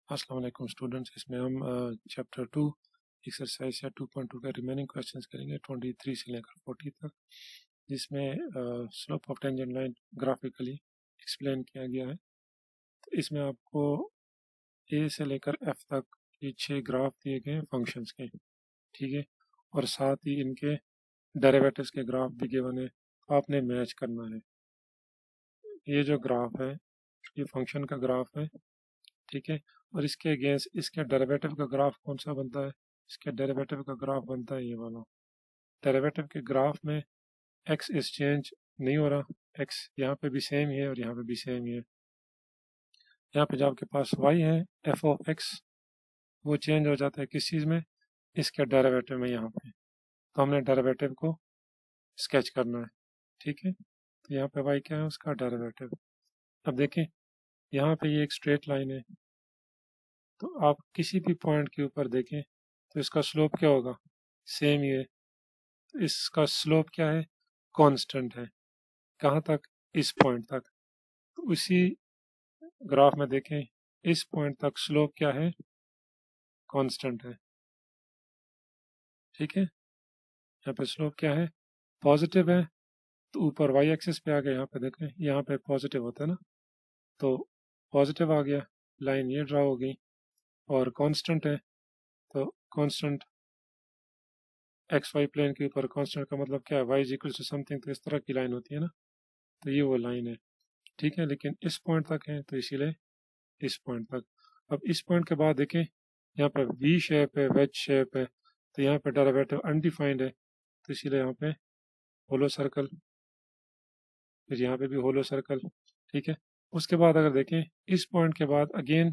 अस्सलाम वालेकुम स्टूडेंट्स। इसमें हम चैप्टर 2 एक्सरसाइज या 2.2 का रिमेनिंग क्वेश्चंस करेंगे 23 से लेकर 40 तक, जिसमें slope of tangent line graphically explain किया गया है। तो इसमें आपको ए से लेकर एफ तक ये 6 ग्राफ दिए गए हैं फंक्शंस के, ठीक है, और साथ ही इनके डेरिवेटिव्स के ग्राफ भी गिवन है, आपने मैच करना है। ये जो ग्राफ है ये फंक्शन का ग्राफ है, ठीक है, और इसके अगेंस्ट इसके डेरिवेटिव का ग्राफ कौन सा बनता है? इसके डेरिवेटिव का ग्राफ बनता है ये वाला। डेरिवेटिव के ग्राफ में एक्स इस चेंज नहीं हो रहा, एक्स यहाँ पे भी सेम ही है और यहाँ पे भी सेम ही है। यहाँ पे जो आपके पास वाई है एफ ऑफ एक्स, वो चेंज हो जाता है किस चीज़ में? इसके डेरिवेटिव में यहाँ पे। तो हमने डेरिवेटिव को स्केच करना है, ठीक है। तो यहाँ पे वाई क्या है? उसका डेरिवेटिव। अब देखें यहाँ पे ये एक स्ट्रेट लाइन है, तो आप किसी भी पॉइंट के ऊपर देखें तो इसका स्लोप क्या होगा? सेम ही है। इसका स्लोप क्या है? कांस्टेंट है। कहाँ तक? इस पॉइंट तक। तो उसी ग्राफ में देखें इस पॉइंट तक स्लोप क्या है? कांस्टेंट है, ठीक है। यहाँ पे स्लोप क्या है? पॉजिटिव है। तो ऊपर वाई एक्सिस पे आ गया, यहाँ पे देखें यहाँ पे पॉजिटिव होता है ना, तो पॉजिटिव आ गया, लाइन ये ड्रा हो गई, और कांस्टेंट है। तो कांस्टेंट एक्स वाई प्लेन के ऊपर कांस्टेंट का मतलब क्या है? Y is equal to something, तो इस तरह की लाइन होती है ना, तो ये वो लाइन है, ठीक है। लेकिन इस पॉइंट तक है तो इसीलिए इस पॉइंट तक। अब इस पॉइंट के बाद देखें यहाँ पे वी शेप है, वेज शेप है, तो यहाँ पे डेरिवेटिव अनडिफाइंड है, तो इसीलिए यहाँ पे होलो सर्कल, फिर यहाँ पे भी होलो सर्कल, ठीक है। उसके बाद अगर देखें इस पॉइंट के बाद अगेन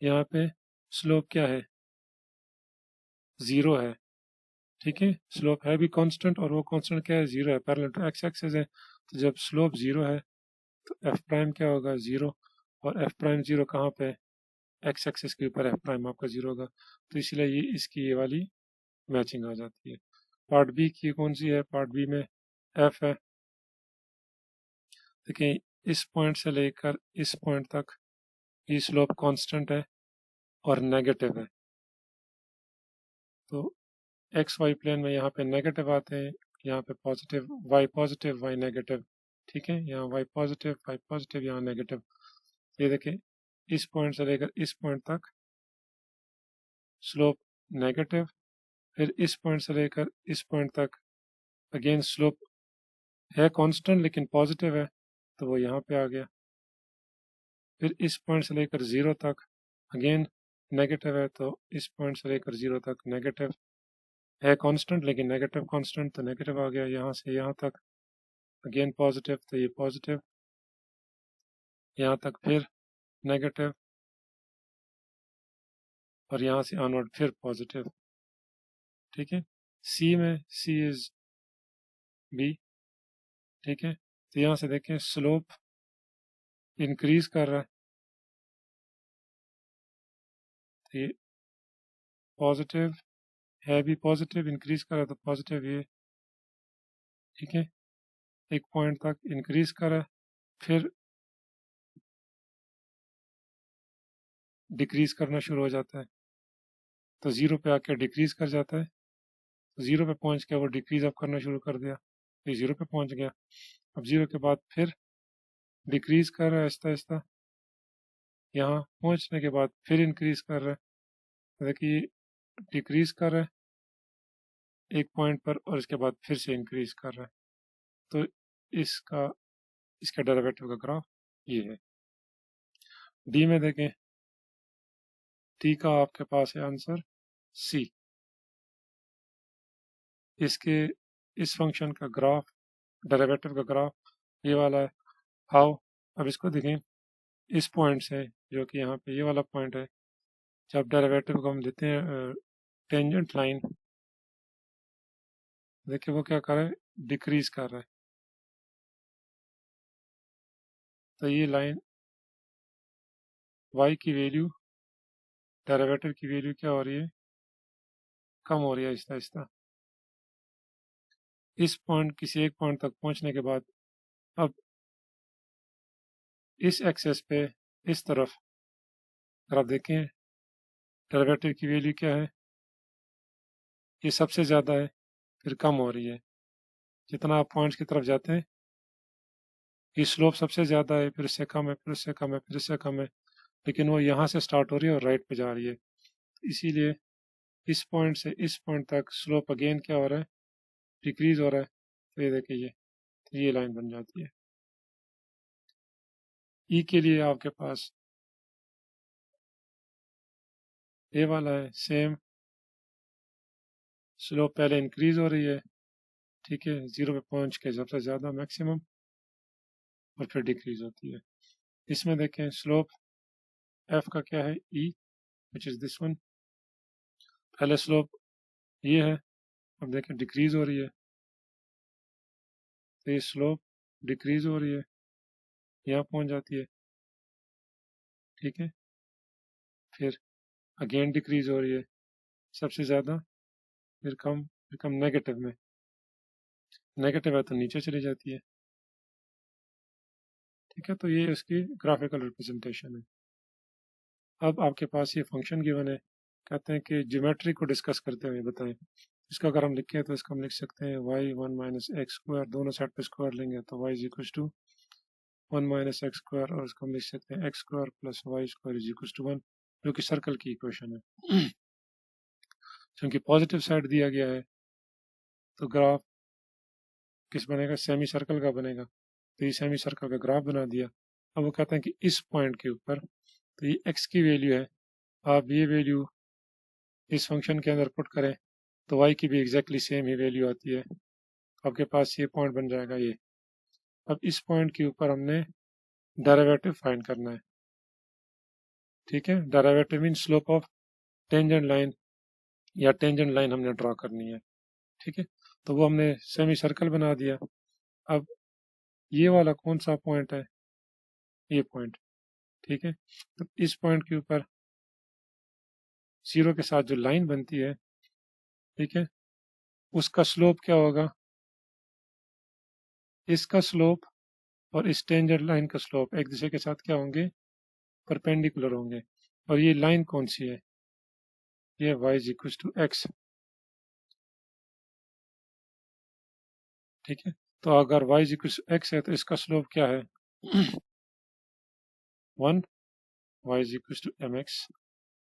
यहाँ पे स्लोप क्या है? ज़ीरो है, ठीक है। स्लोप है भी कांस्टेंट, और वो कांस्टेंट क्या है? ज़ीरो है, पैरेलल टू एक्स एक्सिस है। तो जब स्लोप ज़ीरो है तो एफ प्राइम क्या होगा? ज़ीरो। और एफ प्राइम ज़ीरो कहाँ पे? एक्स एक्सिस के ऊपर एफ प्राइम आपका ज़ीरो होगा, तो इसलिए ये इसकी ये वाली मैचिंग आ जाती है। पार्ट बी की कौन सी है? पार्ट बी में एफ है। देखिए इस पॉइंट से लेकर इस पॉइंट तक ये स्लोप कांस्टेंट है और नेगेटिव है। तो एक्स वाई प्लेन में यहाँ पे नेगेटिव आते हैं, यहाँ पे पॉजिटिव वाई नेगेटिव, ठीक है। यहाँ वाई पॉजिटिव, यहाँ नेगेटिव। ये देखें इस पॉइंट से लेकर इस पॉइंट तक स्लोप नेगेटिव, फिर इस पॉइंट से लेकर इस पॉइंट तक अगेन स्लोप है कांस्टेंट लेकिन पॉजिटिव है, तो वो यहाँ पे आ गया। फिर इस पॉइंट से लेकर ज़ीरो तक अगेन नेगेटिव है, तो इस पॉइंट से लेकर ज़ीरो तक नेगेटिव है कांस्टेंट लेकिन नेगेटिव कांस्टेंट, तो नेगेटिव आ गया। यहाँ से यहाँ तक अगेन पॉजिटिव, तो ये पॉजिटिव, यहाँ तक फिर नेगेटिव, और यहाँ से ऑनवर्ड फिर पॉजिटिव, ठीक है। सी में सी इज बी, ठीक है। तो यहाँ से देखें स्लोप इंक्रीज कर रहा है, तो ये पॉजिटिव है भी, पॉजिटिव इंक्रीज कर रहा है, तो पॉजिटिव ये, ठीक है। एक पॉइंट तक इंक्रीज कर रहा है, फिर डिक्रीज करना शुरू हो जाता है, तो ज़ीरो पे आके डिक्रीज कर जाता है, तो ज़ीरो पे पहुंच के वो डिक्रीज अब करना शुरू कर दिया, तो ज़ीरो पे पहुंच गया। अब ज़ीरो के बाद फिर डिक्रीज कर रहा है आहिस्ता आहिस्ता, यहाँ पहुंचने के बाद फिर इंक्रीज कर रहा है, तो देखिए डिक्रीज कर रहा है एक पॉइंट पर और इसके बाद फिर से इंक्रीज कर रहा है। तो इसका इसका डेरिवेटिव का ग्राफ ये है। डी में देखें, डी का आपके पास है आंसर सी। इसके इस फंक्शन का ग्राफ, डेरिवेटिव का ग्राफ ये वाला है। हाउ? अब इसको देखें इस पॉइंट से, जो कि यहाँ पे ये वाला पॉइंट है, जब डेरिवेटिव को हम लेते हैं टेंजेंट लाइन, देखिए वो क्या कर रहा है? डिक्रीज कर रहा है। तो ये लाइन y की वैल्यू, डेरिवेटिव की वैल्यू क्या हो रही है? कम हो रही है आहिस्ता आहिस्ता। इस पॉइंट किसी एक पॉइंट तक पहुंचने के बाद अब इस एक्सेस पे इस तरफ अगर आप देखें डेरिवेटिव की वैल्यू क्या है, ये सबसे ज़्यादा है, फिर कम हो रही है। जितना आप पॉइंट्स की तरफ जाते हैं ये स्लोप सबसे ज़्यादा है, फिर इससे कम है, फिर इससे कम है, फिर इससे कम है, लेकिन वो यहाँ से स्टार्ट हो रही है और राइट पे जा रही है। इसीलिए इस पॉइंट से इस पॉइंट तक स्लोप अगेन क्या हो रहा है, डिक्रीज हो रहा है। तो ये देखिए ये लाइन बन जाती है। ई के लिए आपके पास ये वाला है, सेम स्लोप पहले इंक्रीज हो रही है, ठीक है, 0 पे पहुंच के सबसे ज़्यादा मैक्सिमम, और फिर डिक्रीज होती है। इसमें देखें स्लोप एफ का क्या है, ई विच इज़ दिस वन। पहले स्लोप ये है, अब देखें डिक्रीज हो रही है, तो ये स्लोप डिक्रीज हो रही है, यहाँ पहुंच जाती है, ठीक है, फिर अगेन डिक्रीज हो रही है सबसे ज़्यादा, फिर कम नेगेटिव में, नेगेटिव है तो नीचे चली जाती है, ठीक है। तो ये इसकी ग्राफिकल रिप्रेजेंटेशन है। अब आपके पास ये फंक्शन गिवन है, कहते हैं कि ज्योमेट्री को डिस्कस करते हुए बताएं। इसका अगर हम लिखें तो इसका हम लिख सकते हैं वाई 1 माइनस एक्स स्क्वायर, दोनों साइड पे स्क्वायर लेंगे तो y is equal to 1 minus x square, और इसको हम लिख सकते हैं x square plus y square is equal to 1, जो कि सर्कल की इक्वेशन है। क्योंकि पॉजिटिव साइड दिया गया है तो ग्राफ किस बनेगा, सेमी सर्कल का बनेगा, तो ये सेमी सर्कल का ग्राफ बना दिया। अब वो कहते हैं कि इस पॉइंट के ऊपर, तो ये एक्स की वैल्यू है, आप ये वैल्यू इस फंक्शन के अंदर पुट करें तो वाई की भी एग्जैक्टली सेम ही वैल्यू आती है। आपके पास ये पॉइंट बन जाएगा ये। अब इस पॉइंट के ऊपर हमने डेरिवेटिव फाइंड करना है, ठीक है। Derivative mean slope of tangent line, या टेंजेंट लाइन हमने ड्रॉ करनी है, ठीक है। तो वो हमने सेमी सर्कल बना दिया। अब ये वाला कौन सा पॉइंट है, ये पॉइंट, ठीक है। तो इस पॉइंट के ऊपर 0 के साथ जो लाइन बनती है, ठीक है, उसका स्लोप क्या होगा, इसका स्लोप और इस टेंजेंट लाइन का स्लोप एक दूसरे के साथ क्या होंगे, परपेंडिकुलर होंगे। और ये लाइन कौन सी है, ये y is equal to x, ठीक है। तो अगर y is equal to x है तो इसका स्लोप क्या है 1, y is equal to M x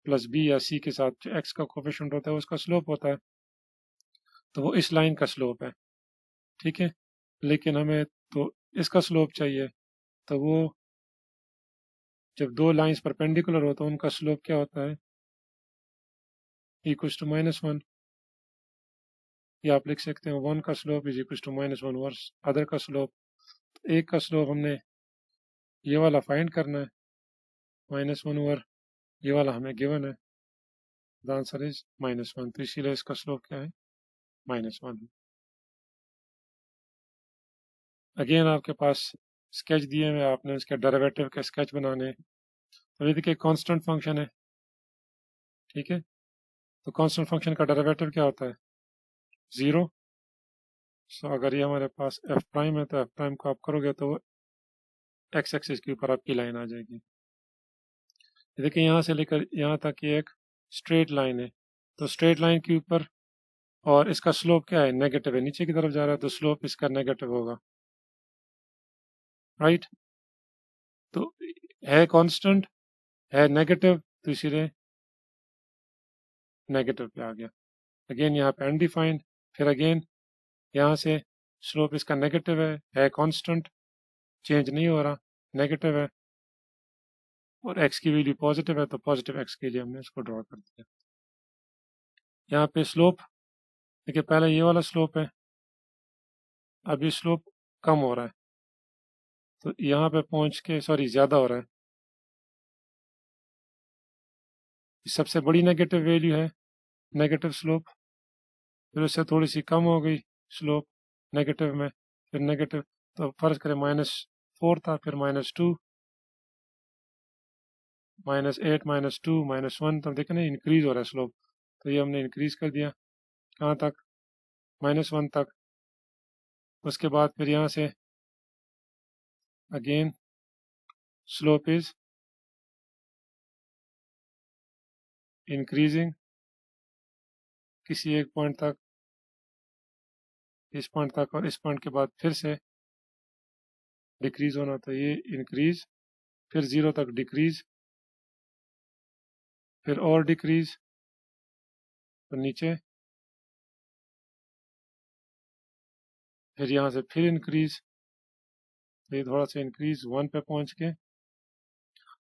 plus B, या सी के साथ जो x का कोफिशिएंट होता है उसका स्लोप होता है, तो वो इस लाइन का स्लोप है, ठीक है। लेकिन हमें तो इसका स्लोप चाहिए, तो वो जब दो लाइंस परपेंडिकुलर हो तो उनका स्लोप क्या होता है, इक्वल टू -1, या आप लिख सकते हैं 1 का स्लोप इज इक्वल टू -1 वर्स अदर का स्लोप। एक का स्लोप हमने ये वाला फाइंड करना है, -1 ओवर ये वाला हमें गिवन है, द आंसर इज -1, तो इसीलिए इसका स्लोप क्या है, -1। अगेन आपके पास स्केच दिए हुए, आपने इसके डेरिवेटिव के स्केच बनाने हैं। तो ये देखिए कांस्टेंट फंक्शन है, ठीक है। तो कांस्टेंट फंक्शन का डेरिवेटिव क्या होता है, 0। सो अगर ये हमारे पास एफ प्राइम है तो एफ प्राइम को आप करोगे तो एक्स एक्सिस के ऊपर आपकी लाइन आ जाएगी। देखिए यहाँ से लेकर यहाँ तक ये एक स्ट्रेट लाइन है, तो स्ट्रेट लाइन के ऊपर, और इसका स्लोप क्या है, नेगेटिव है, नीचे की तरफ जा रहा है तो स्लोप इसका नेगेटिव होगा, राइट। तो है कांस्टेंट, है नेगेटिव, तो इसीलिए नेगेटिव पे आ गया। अगेन यहाँ पे अनडिफाइंड, फिर अगेन यहाँ से स्लोप इसका नेगेटिव है कांस्टेंट, चेंज नहीं हो रहा, नेगेटिव है, और एक्स की वैल्यू पॉजिटिव है तो पॉजिटिव एक्स के लिए हमने इसको ड्रॉ कर दिया। यहाँ पे स्लोप देखिए, पहले ये वाला स्लोप है, अब ये स्लोप कम हो रहा है, तो यहाँ पे पहुँच के सॉरी ज़्यादा हो रहा है, सबसे बड़ी नेगेटिव वैल्यू है नेगेटिव स्लोप, फिर उससे थोड़ी सी कम हो गई स्लोप नेगेटिव में, फिर नेगेटिव, तो फर्ज करें -4 था, फिर -2, -8, -2, -1, तो देखें ना इंक्रीज हो रहा है स्लोप, तो ये हमने इंक्रीज कर दिया कहाँ तक, -1 तक। उसके बाद फिर यहाँ से अगेन स्लोप इज इंक्रीजिंग किसी एक पॉइंट तक, इस पॉइंट तक, और इस पॉइंट के बाद फिर से डिक्रीज होना, तो ये इंक्रीज, फिर 0 तक डिक्रीज, फिर और डिक्रीज, तो नीचे, फिर यहाँ से फिर इंक्रीज, तो ये थोड़ा सा इंक्रीज 1 पे पहुँच के,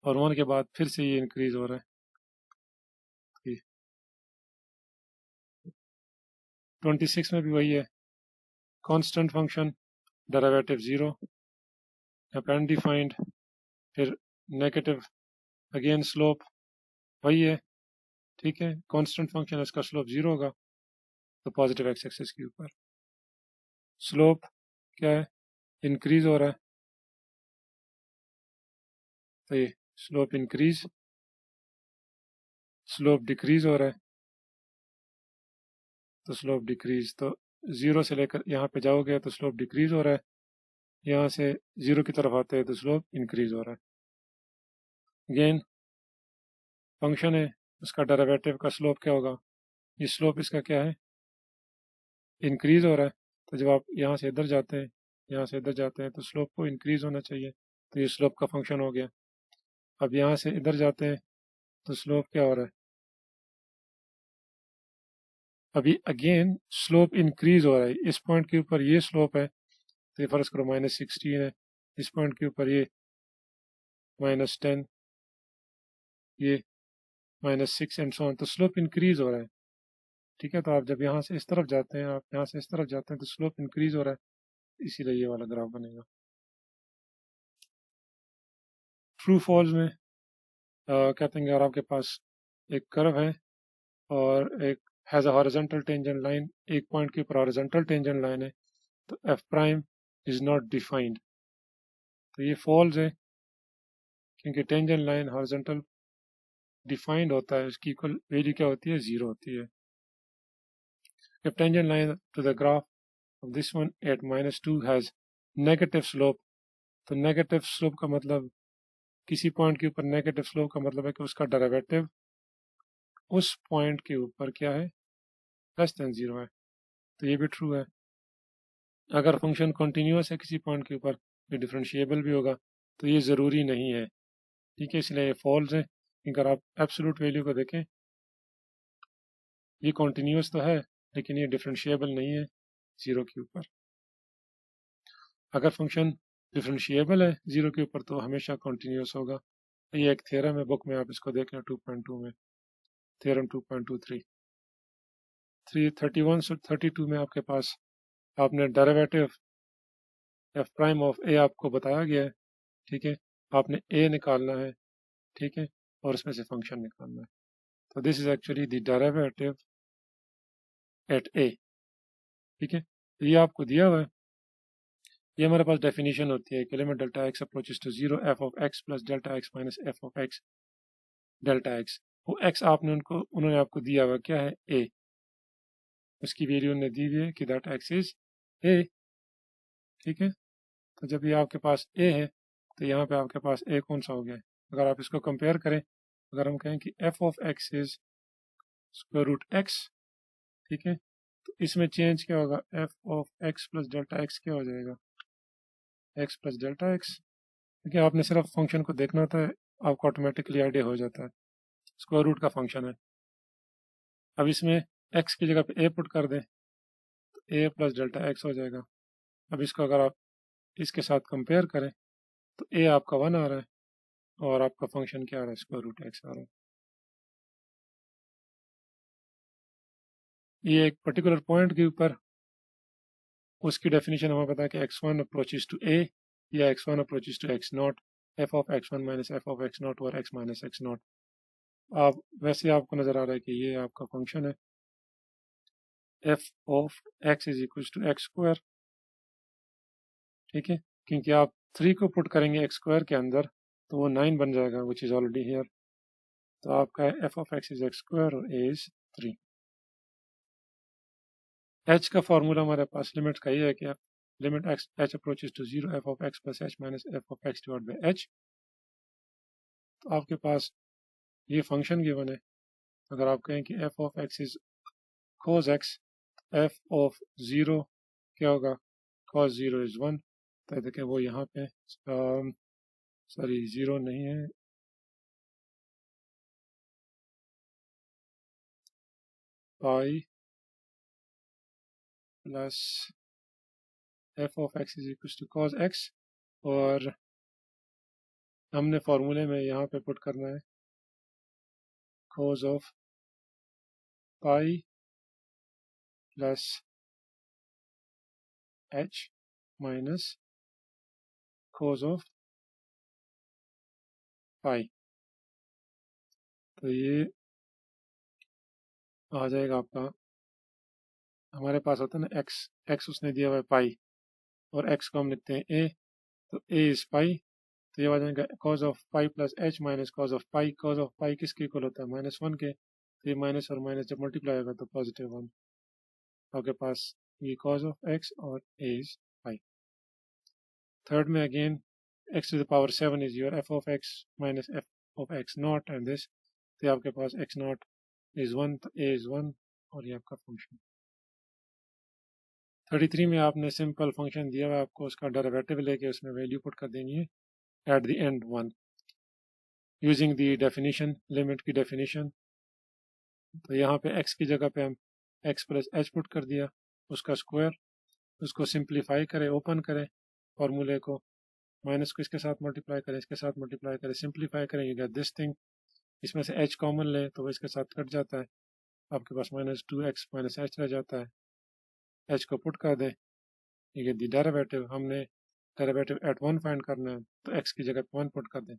और 1 के बाद फिर से ये इंक्रीज हो रहा है। 26 में भी वही है, कांस्टेंट फंक्शन, डेरिवेटिव 0, अनडिफाइंड, फिर नेगेटिव, अगेन स्लोप वही है, ठीक है, कांस्टेंट फंक्शन है, इसका स्लोप 0 होगा, तो पॉजिटिव एक्स एक्सिस के ऊपर स्लोप क्या है, इंक्रीज हो रहा है, तो ये स्लोप इंक्रीज, स्लोप डिक्रीज हो रहा है, तो स्लोप डिक्रीज, तो 0 से लेकर यहाँ पे जाओगे तो स्लोप डिक्रीज हो रहा है, यहाँ से 0 की तरफ आते हैं तो स्लोप इंक्रीज हो रहा है। अगेन फंक्शन है, उसका डेरिवेटिव का स्लोप क्या होगा, ये स्लोप इसका क्या है, इंक्रीज हो रहा है, तो जब आप यहाँ से इधर जाते हैं, यहाँ से इधर जाते हैं, तो स्लोप को इंक्रीज होना चाहिए, तो ये स्लोप का फंक्शन हो गया। अब यहाँ से इधर जाते हैं तो स्लोप क्या हो रहा है, अभी अगेन स्लोप इंक्रीज हो रहा है, इस पॉइंट के ऊपर ये स्लोप है, तो ये फर्ज करो -16 है, इस पॉइंट के ऊपर ये -10, ये -6 एंड सो ऑन, तो स्लोप इंक्रीज हो रहा है, ठीक है। तो आप जब यहाँ से इस तरफ जाते हैं, आप यहाँ से इस तरफ जाते हैं, तो स्लोप इंक्रीज हो रहा है, इसीलिए ये वाला ग्राफ बनेगा। ट्रू फॉल्स में कहते हैं अगर आपके पास एक कर्व है और एक has a horizontal tangent line, एक पॉइंट के ऊपर हॉरिजॉन्टल टेंजेंट लाइन है, तो F prime is not defined, तो ये फॉल्स है, क्योंकि टेंजेंट लाइन हॉरिजॉन्टल डिफाइंड होता है, उसकी इक्वल वैल्यू क्या होती है, 0 होती है। If tangent line to the graph of this one at -2 has negative slope, तो नेगेटिव स्लोप का मतलब, किसी पॉइंट के ऊपर नेगेटिव स्लोप का मतलब है कि उसका डेरिवेटिव उस पॉइंट के ऊपर क्या है, <0 है, तो ये भी ट्रू है। अगर फंक्शन कॉन्टीन्यूअस है किसी पॉइंट के ऊपर, ये डिफरेंशिएबल भी होगा, तो ये ज़रूरी नहीं है, ठीक है, इसलिए ये फॉल्स है। अगर आप एब्सोल्यूट वैल्यू को देखें, ये कॉन्टीन्यूअस तो है लेकिन ये डिफरेंशिएबल नहीं है 0 के ऊपर। अगर फंक्शन डिफरेंशिएबल है 0 के ऊपर तो हमेशा कॉन्टीन्यूअस होगा। ये एक थ्योरम है, बुक में आप इसको देख लें 2.2 में, थ्योरम 2.23। 31 से 32 में आपके पास आपने डेरिवेटिव एफ प्राइम ऑफ ए आपको बताया गया है, ठीक है, आपने ए निकालना है, ठीक है, और उसमें से फंक्शन निकालना है, तो this is actually the derivative at a, ठीक है, तो ये आपको दिया हुआ है। ये हमारे पास डेफिनेशन होती है कि limit delta x approaches to 0 f of x plus delta x minus f of x delta x, वो एक्स आपने उन्होंने आपको दिया हुआ क्या है, ए, उसकी वैल्यू उन्होंने दी हुई है कि दैट एक्स इज ए, ठीक है। तो जब ये आपके पास ए है तो यहाँ पे आपके पास ए कौन सा हो गया है, अगर आप इसको कंपेयर करें, अगर हम कहें कि f of x is square root x, ठीक है, तो इसमें चेंज क्या होगा, f of x plus delta x क्या हो जाएगा, एक्स प्लस डेल्टा एक्स, ठीक है। आपने सिर्फ फंक्शन को देखना होता है, आपको ऑटोमेटिकली आइडिया हो जाता है, स्क्वायर रूट का फंक्शन है। अब इसमें एक्स की जगह पे ए पुट कर दें तो ए प्लस डेल्टा एक्स हो जाएगा। अब इसको अगर आप इसके साथ कंपेयर करें तो ए आपका 1 आ रहा है और आपका फंक्शन क्या आ रहा है, स्क्वायर रूट एक्स आ रहा है। ये एक पर्टिकुलर पॉइंट के ऊपर उसकी डेफिनेशन हमें पता है कि x1 अप्रोचेस टू a या x1 approaches to x not, f of x1 minus f of x not और x माइनस x नॉट। आप वैसे आपको नज़र आ रहा है कि ये आपका फंक्शन है, f of x is equal to x square, ठीक है, क्योंकि आप 3 को पुट करेंगे x स्क्वायर के अंदर तो वो 9 बन जाएगा, विच इज़ ऑलरेडी हियर, तो आपका f of x is x square और ए इज 3। एच का फॉर्मूला हमारे पास लिमिट का ये है कि limit x h approaches to 0 f of x plus h minus f of x divide by h, तो आपके पास ये फंक्शन गिवन है, अगर आप कहें कि f of x is cos x, F of zero क्या होगा, cos ज़ीरो इज़ 1, तो देखिए वो यहाँ पे सॉरी ज़ीरो नहीं है, pi plus f of x is equal to cos x, और हमने फॉर्मूले में यहाँ पे पुट करना है cos of pi plus h minus cos of pi, तो ये आ जाएगा आपका, हमारे पास होता है ना x उसने दिया हुआ है पाई, और x को हम लिखते हैं a, तो a इज पाई, तो ये आ जाएगा cos of pi plus h minus cos of pi. cos of pi किसके इक्वल होता है, -1 के, तो ये माइनस और माइनस जब मल्टीप्लाई होगा तो +1, आपके पास ये cos ऑफ x और a इज पाई। थर्ड में again x to the power 7 is your f of x minus f of x not and this, तो आपके पास x नॉट इज 1, तो a इज 1, और ये आपका फंक्शन। 33 में आपने सिंपल फंक्शन दिया हुआ, आपको उसका डेरिवेटिव लेके उसमें वैल्यू पुट कर देनी है at the end 1 using the definition, limit की डेफिनेशन। तो यहाँ पे x की जगह पे हम x प्लस एच पुट कर दिया, उसका स्क्वायर, उसको सिंप्लीफाई करें, ओपन करें फॉर्मूले को, माइनस को इसके साथ मल्टीप्लाई करें, इसके साथ मल्टीप्लाई करें, सिंप्लीफाई करें, यू गेट दिस थिंग, इसमें से h कॉमन ले तो वो इसके साथ कट जाता है, आपके पास -2x माइनस एच रह जाता है, h को पुट कर दें, यू गेट द डेरिवेटिव, हमने डेरिवेटिव एट 1 फाइंड करना है, तो x की जगह पे 1 पुट कर दें,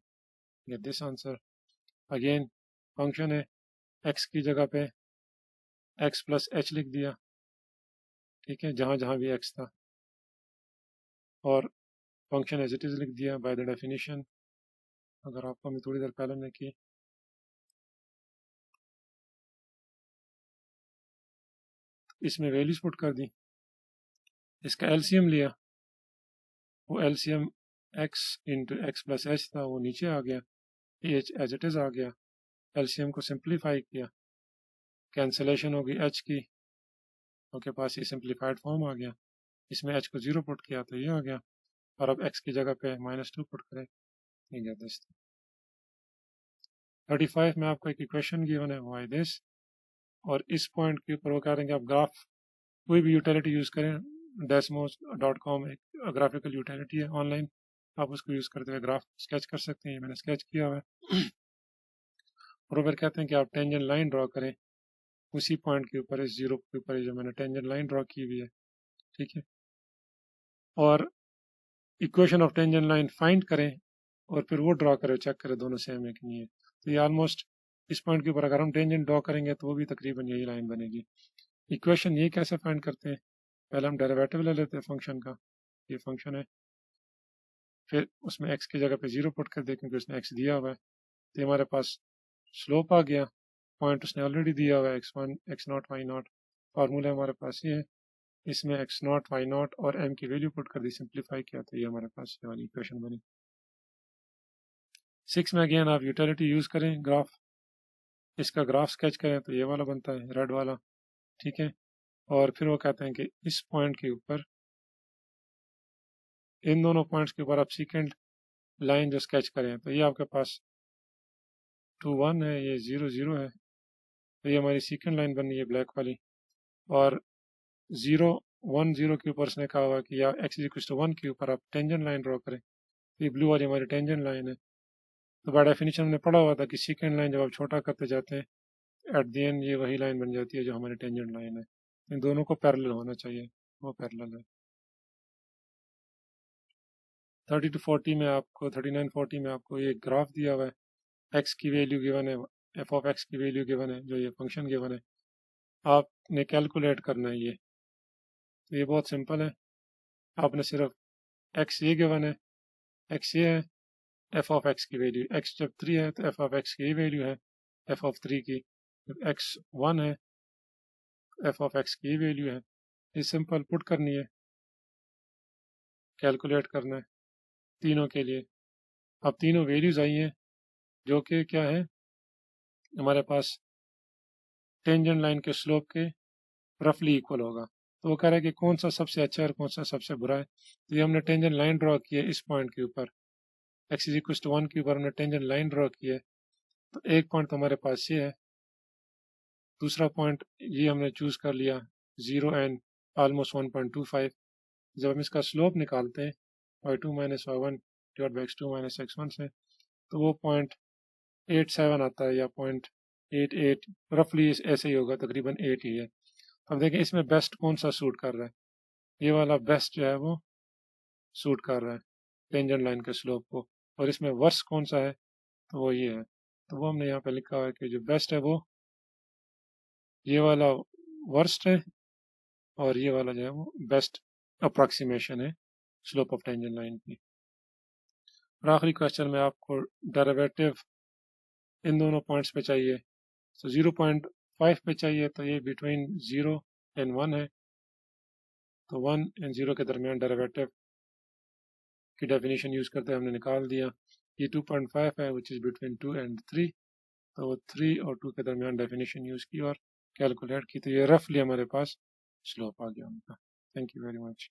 get this answer. Again function है, x की जगह पे x प्लस एच लिख दिया, ठीक है, जहाँ जहाँ भी x था, और फंक्शन एज इट इज़ लिख दिया बाय द डेफिनेशन। अगर आपको हमें थोड़ी देर पहले ने की, इसमें वैल्यूज पुट कर दी, इसका एलसीएम लिया, वो LCM x into x plus H था, वो नीचे आ गया, एच एज इट इज़ आ गया, एलसीएम को सिंप्लीफाई किया, कैंसिलेशन होगी h की, आपके पास ये सिंप्लीफाइड फॉर्म आ गया, इसमें h को 0 पुट किया तो ये आ गया, और अब x की जगह पे -2 पुट करें, ये गेट दिस। 35 में आपको एक इक्वेशन गिवन है वाई दिस, और इस पॉइंट के ऊपर वो कह रहे हैं कि आप ग्राफ कोई भी यूटिलिटी यूज़ करें, desmos.com एक ग्राफिकल यूटिलिटी है ऑनलाइन, आप उसको यूज़ करते हुए ग्राफ स्केच कर सकते हैं, मैंने स्केच किया हुआ है। और वो फिर कहते हैं कि आप टेंजेंट लाइन ड्रॉ करें उसी पॉइंट के ऊपर, इस जीरो के ऊपर जो मैंने टेंजेंट लाइन ड्रॉ की हुई है, ठीक है, और equation of tangent line find करें, और फिर वो ड्रॉ करें, चेक करें दोनों सेम है कि नहीं है, तो ये ऑलमोस्ट इस पॉइंट के ऊपर अगर हम टेंजेंट ड्रॉ करेंगे तो वो भी तकरीबन यही लाइन बनेगी। इक्वेशन ये कैसे फाइंड करते हैं, पहले हम डेरिवेटिव ले लेते हैं फंक्शन का, ये फंक्शन है, फिर उसमें x की जगह पे 0 पुट कर दें क्योंकि उसने x दिया हुआ है, तो हमारे पास स्लोप आ गया, पॉइंट उसने ऑलरेडी दिया हुआ है x1 x0 y0, फार्मूला हमारे पास ये है, इसमें x0 y0 और m की वैल्यू पुट कर दी, सिंप्लीफाई किया, तो ये हमारे पास ये वाली इक्वेशन बनी। 6 में अगेन आप यूटिलिटी यूज़ करें, ग्राफ, इसका ग्राफ स्केच करें तो ये वाला बनता है रेड वाला, ठीक है, और फिर वो कहते हैं कि इस पॉइंट के ऊपर, इन दोनों पॉइंट्स के ऊपर आप सेकेंड लाइन जो स्केच करें, तो ये आपके पास 2 1 है, ये 0 0 है, तो ये हमारी सेकेंड लाइन बनी है ब्लैक वाली, और 0 1 0 के ऊपर उसने कहा हुआ कि या x इज इक्वल टू 1 के ऊपर आप टेंजेंट लाइन ड्रॉ करें, तो ये ब्लू वाली हमारी टेंजेंट लाइन है। तो बाय डेफिनेशन हमने पढ़ा हुआ था कि सेकेंड लाइन जब आप छोटा करते जाते हैं, एट द एंड ये वही लाइन बन जाती है जो हमारी टेंजेंट लाइन है, इन दोनों को पैरेलल होना चाहिए, वो पैरेलल है। 30 to 40 में आपको 39 40 में आपको ये ग्राफ दिया हुआ है, x की वैल्यू गिवन है, f ऑफ x की वैल्यू गिवन है, जो ये फंक्शन गिवन है, आपने कैलकुलेट करना है ये, तो ये बहुत सिंपल है, आपने सिर्फ x ये गिवन है, x ये है, f ऑफ x की वैल्यू, x जब 3 है तो f ऑफ x की ये वैल्यू है, f ऑफ 3 की, जब x 1 है f ऑफ x की ये वैल्यू है, ये सिंपल पुट करनी है, कैलकुलेट करना है तीनों के लिए। अब तीनों वैल्यूज आई हैं जो कि क्या है हमारे पास टेंजेंट लाइन के स्लोप के रफली इक्वल होगा। तो वो कह रहा है कि कौन सा सबसे अच्छा है और कौन सा सबसे बुरा है। तो ये हमने टेंजेंट लाइन ड्रॉ की है इस पॉइंट के ऊपर, x इज इक्वल टू 1 के ऊपर हमने टेंजेंट लाइन ड्रॉ की है। तो एक पॉइंट तो हमारे पास ये है, दूसरा पॉइंट ये हमने चूज़ कर लिया 0 एंड ऑलमोस्ट 1.25। जब हम इसका स्लोप निकालते हैं y2 minus y1 divide by x2 minus x1 से, तो वो 0.87 आता है या 0.88 रफली ऐसे ही होगा, तकरीबन 8 ही है। अब देखें इसमें बेस्ट कौन सा सूट कर रहा है। ये वाला बेस्ट जो है वो सूट कर रहा है टेंजेंट लाइन के स्लोप को, और इसमें वर्स कौन सा है तो वो ये है। तो वो हमने यहाँ पे लिखा हुआ है कि जो बेस्ट है वो ये वाला वर्स्ट है, और ये वाला जो है वो बेस्ट अप्रॉक्सीमेशन है स्लोप ऑफ टेंजेंट लाइन की। और आखिरी क्वेश्चन में आपको डेरिवेटिव इन दोनों पॉइंट्स पे चाहिए। तो 0.5 पे चाहिए, तो ये बिटवीन 0 एंड 1 है, तो 1 एंड 0 के दरमियान डेरिवेटिव की डेफिनेशन यूज़ करते हमने निकाल दिया। ये 2.5 है विच इज़ बिटवीन 2 एंड 3, तो 3 और 2 के दरमियान डेफिनेशन यूज़ की और कैलकुलेट की, तो ये रफली हमारे पास स्लोप आ गया उनका। Thank you very much.